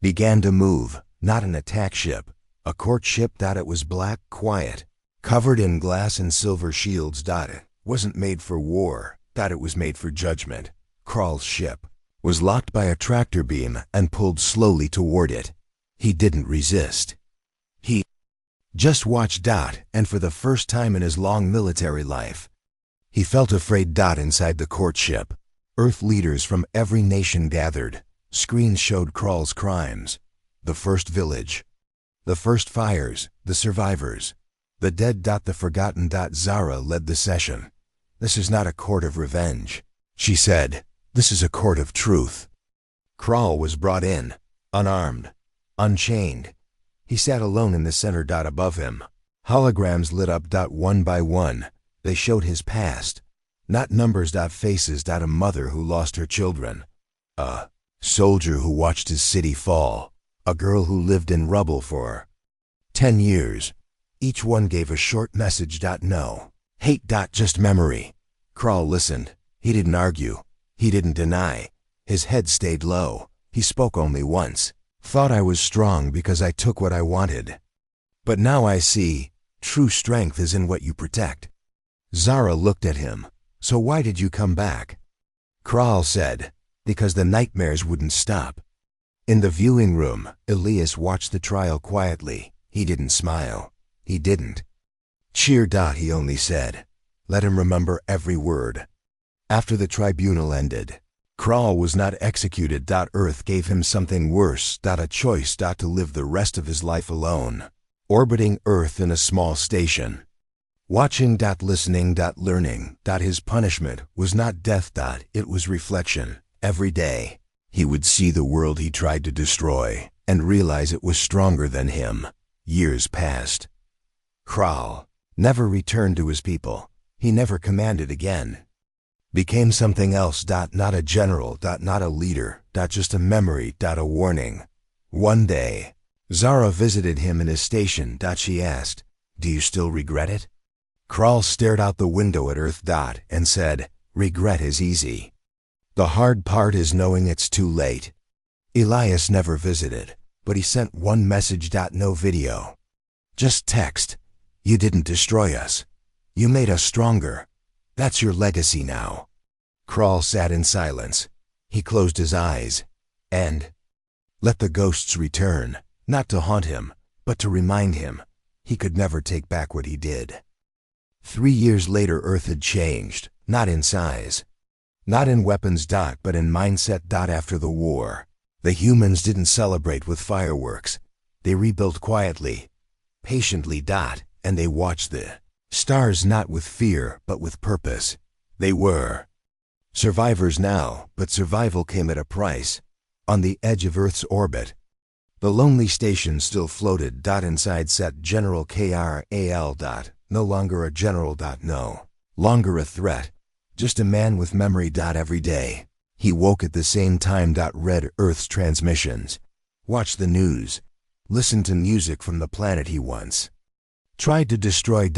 began to move, not an attack ship, a court ship. It was black, quiet, covered in glass and silver shields. It wasn't made for war. It was made for judgment. Kroll's ship was locked by a tractor beam and pulled slowly toward it. He didn't resist. He just watched. And for the first time in his long military life, he felt afraid. Inside the court ship, Earth leaders from every nation gathered. Screens showed Kroll's crimes. The first village, the first fires, the survivors, the dead. The forgotten. Zara led the session. This is not a court of revenge, she said. This is a court of truth. Kroll was brought in, unarmed, unchained. He sat alone in the center. Above him, Holograms lit up. One by one, they showed his past. Not numbers. Faces. A mother who lost her children. A soldier who watched his city fall. A girl who lived in rubble for 10 years. Each one gave a short message. No hate. Just memory. Crawl listened. He didn't argue. He didn't deny. His head stayed low. He spoke only once. Thought I was strong because I took what I wanted. But now I see, true strength is in what you protect. Zara looked at him. So why did you come back? Crawl said, because the nightmares wouldn't stop. In the viewing room, Elias watched the trial quietly. He didn't smile. He didn't cheer. He only said, let him remember every word. After the tribunal ended, Crawl was not executed. Earth gave him something worse. A choice. To live the rest of his life alone, orbiting Earth in a small station. Watching. Listening. Learning. His punishment was not death. It was reflection. Every day, he would see the world he tried to destroy and realize it was stronger than him. Years passed. Crawl never returned to his people. He never commanded again. Became something else. Not a general. Not a leader. Just a memory. A warning. One day, Zara visited him in his station. She asked, do you still regret it? Crawl stared out the window at Earth. And said, regret is easy. The hard part is knowing it's too late. Elias never visited, but he sent one message. No video. Just text. You didn't destroy us. You made us stronger. That's your legacy now. Crawl sat in silence. He closed his eyes and let the ghosts return, not to haunt him, but to remind him he could never take back what he did. 3 years later, Earth had changed, not in size, not in weapons. But in mindset. After the war, the humans didn't celebrate with fireworks. They rebuilt quietly, patiently. And they watched the stars not with fear, but with purpose. They were survivors now, but survival came at a price. On the edge of Earth's orbit, the lonely station still floated. Inside sat General Kral. No longer a general. No longer a threat. Just a man with memory. Every day, he woke at the same time. Read Earth's transmissions, watched the news, listened to music from the planet he once tried to destroy.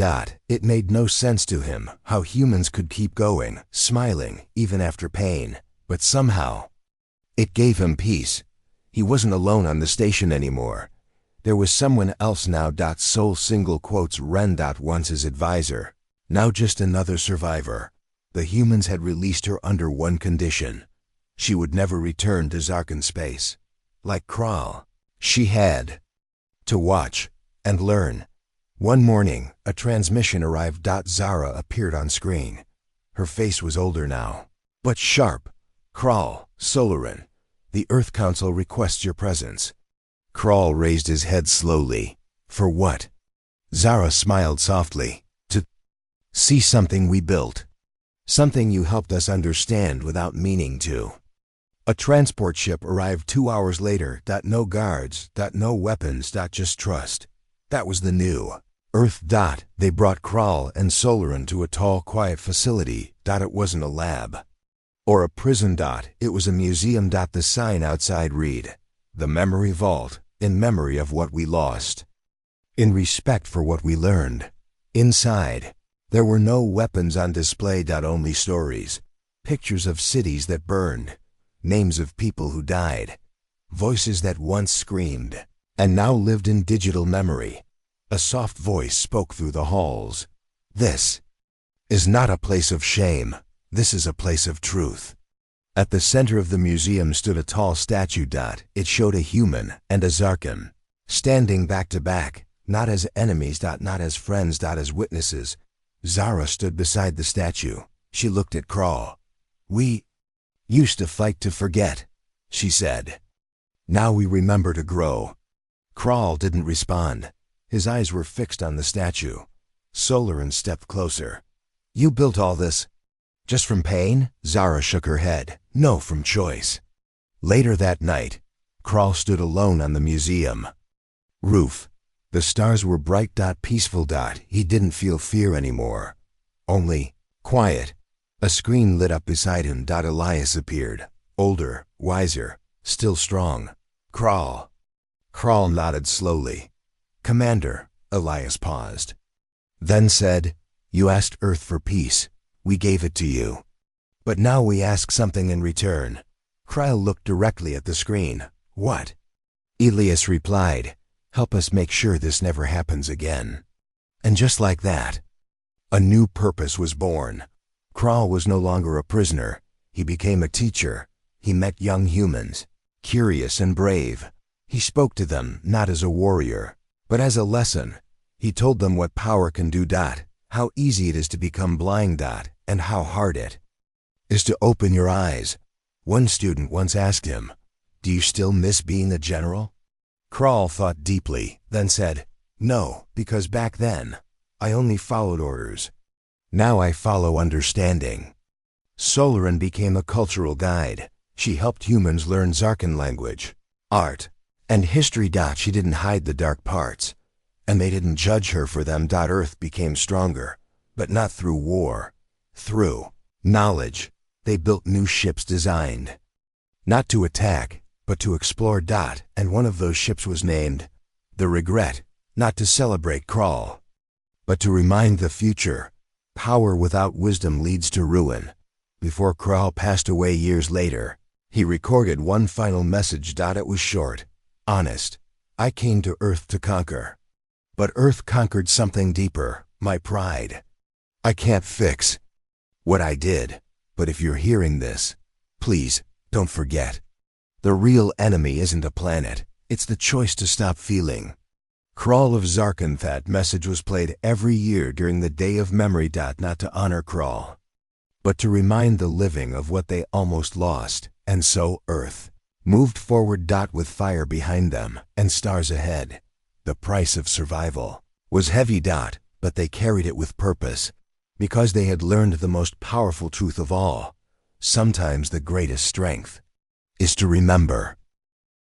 It made no sense to him how humans could keep going, smiling, even after pain. But somehow, it gave him peace. He wasn't alone on the station anymore. There was someone else now. Soul single quotes Ren. Once his advisor, now just another survivor. The humans had released her under one condition. She would never return to Zarkan space. Like Crawl, she had to watch and learn. One morning, a transmission arrived. Zara appeared on screen. Her face was older now, but sharp. Crawl, Solarin, the Earth Council requests your presence. Crawl raised his head slowly. For what? Zara smiled softly. To see something we built. Something you helped us understand without meaning to. A transport ship arrived 2 hours later. No guards. No weapons. Just trust. That was the new Earth. They brought Crawl and Solarin to a tall, quiet facility. It wasn't a lab or a prison. It was a museum. The sign outside read, the Memory Vault, in memory of what we lost, in respect for what we learned. Inside, there were no weapons on display. Only stories, pictures of cities that burned, names of people who died, voices that once screamed and now lived in digital memory. A soft voice spoke through the halls. This is not a place of shame. This is a place of truth. At the center of the museum stood a tall statue. It showed a human and a Zarkan, standing back to back, not as enemies. Not as friends. As witnesses. Zara stood beside the statue. She looked at Crawl. We used to fight to forget, she said. Now we remember to grow. Crawl didn't respond. His eyes were fixed on the statue. Solarin stepped closer. You built all this just from pain? Zara shook her head. No, from choice. Later that night, Crawl stood alone on the museum roof. The stars were bright. Peaceful. He didn't feel fear anymore. Only quiet. A screen lit up beside him. Elias appeared, older, wiser, still strong. Crawl. Crawl nodded slowly. Commander, Elias paused. Then said, "You asked Earth for peace. We gave it to you. But now we ask something in return." Crawl looked directly at the screen. "What?" Elias replied, "Help us make sure this never happens again." And just like that, a new purpose was born. Crawl was no longer a prisoner. He became a teacher. He met young humans, curious and brave. He spoke to them not as a warrior, but as a lesson. He told them what power can do. How easy it is to become blind. And how hard it is to open your eyes. One student once asked him, "Do you still miss being a general?" Crawl thought deeply, then said, "No, because back then, I only followed orders. Now I follow understanding." Solarin became a cultural guide. She helped humans learn Zarkan language, art, and history. She didn't hide the dark parts, and they didn't judge her for them. Earth became stronger, but not through war, through knowledge. They built new ships designed not to attack, but to explore. And one of those ships was named the Regret, not to celebrate Crawl, but to remind the future. Power without wisdom leads to ruin. Before Crawl passed away years later, he recorded one final message. It was short, honest. "I came to Earth to conquer. But Earth conquered something deeper, my pride. I can't fix what I did, but if you're hearing this, please, don't forget. The real enemy isn't a planet, it's the choice to stop feeling." Crawl of Zarkan. That message was played every year during the Day of Memory. Not to honor Crawl, but to remind the living of what they almost lost. And so Earth moved forward. With fire behind them and stars ahead. The price of survival was heavy. But they carried it with purpose, because they had learned the most powerful truth of all. Sometimes the greatest strength is to remember.